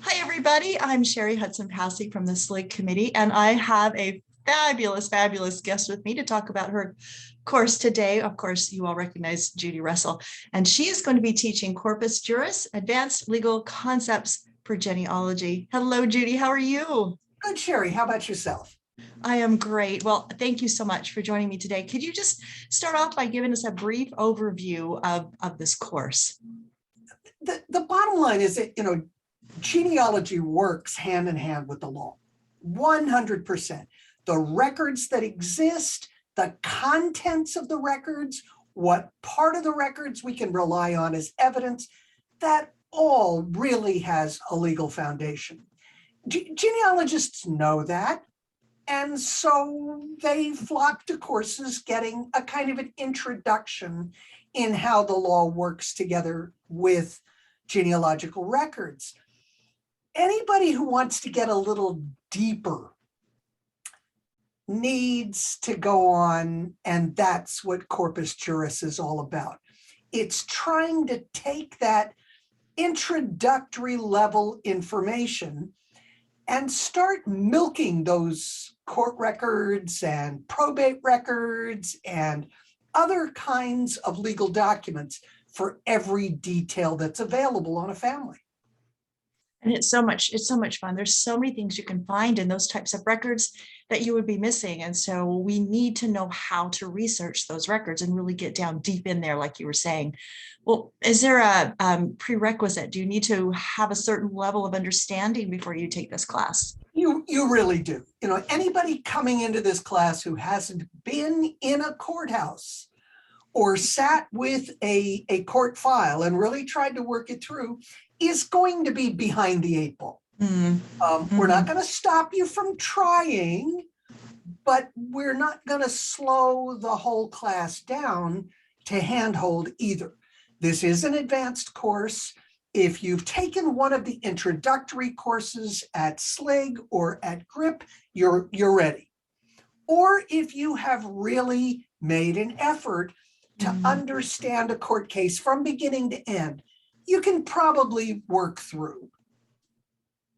Hi, everybody. I'm Sherry Hudson-Passy from the SLIG Committee, and I have a fabulous guest with me to talk about her course today. Of course, you all recognize Judy Russell, and she is going to be teaching Corpus Juris, Advanced Legal Concepts for Genealogy. Hello, Judy. How are you? Good, Sherry. How about yourself? I am great. Well, thank you so much for joining me today. Could you just start off by giving us a brief overview of this course? The bottom line is that, genealogy works hand in hand with the law, 100%. The records that exist, the contents of the records, what part of the records we can rely on as evidence, that all really has a legal foundation. Genealogists know that. And so they flock to courses getting a kind of an introduction in how the law works together with genealogical records. Anybody who wants to get a little deeper needs to go on, and that's what Corpus Juris is all about. It's trying to take that introductory level information and start milking those court records and probate records and other kinds of legal documents for every detail that's available on a family. And it's so much fun. There's so many things you can find in those types of records that you would be missing. And so we need to know how to research those records and really get down deep in there, like you were saying. Well, is there a prerequisite? Do you need to have a certain level of understanding before you take this class? You really do. Anybody coming into this class who hasn't been in a courthouse or sat with a court file and really tried to work it through is going to be behind the eight ball. We're not going to stop you from trying, but we're not going to slow the whole class down to handhold either. This is an advanced course. If you've taken one of the introductory courses at SLIG or at GRIP, you're ready. Or if you have really made an effort to understand a court case from beginning to end, you can probably work through.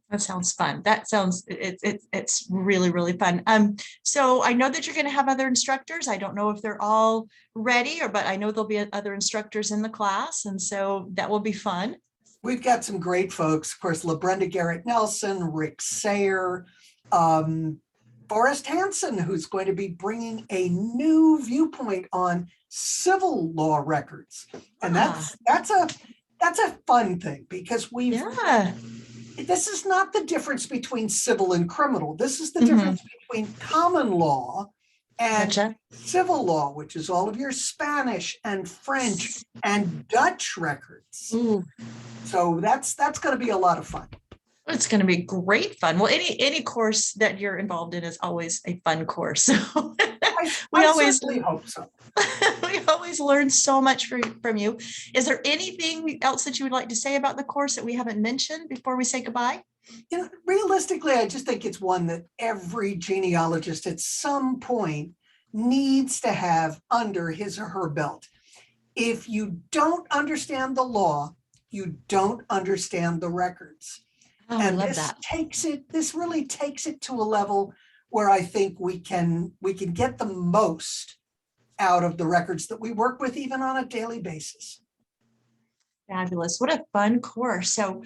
That sounds fun. It's really fun. So I know that you're going to have other instructors. I don't know if they're all ready, but I know there'll be other instructors in the class, and so that will be fun. We've got some great folks, of course, LaBrenda Garrett Nelson, Rick Sayer, Forrest Hansen, who's going to be bringing a new viewpoint on civil law records, and that's a fun thing because this is not the difference between civil and criminal. This is the difference between common law and civil law, which is all of your Spanish and French and Dutch records. So that's going to be a lot of fun. It's going to be great fun. Well, any course that you're involved in is always a fun course. So I certainly hope so. We always learn so much from you. Is there anything else that you would like to say about the course that we haven't mentioned before we say goodbye? Realistically, I just think it's one that every genealogist at some point needs to have under his or her belt. If you don't understand the law, you don't understand the records. Oh, and I love that. This really takes it to a level where I think we can get the most out of the records that we work with, even on a daily basis. Fabulous. What a fun course. So,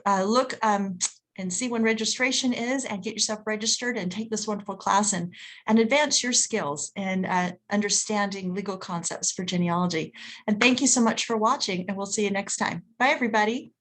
look and see when registration is and get yourself registered and take this wonderful class and advance your skills in understanding legal concepts for genealogy. And thank you so much for watching, and we'll see you next time. Bye, everybody.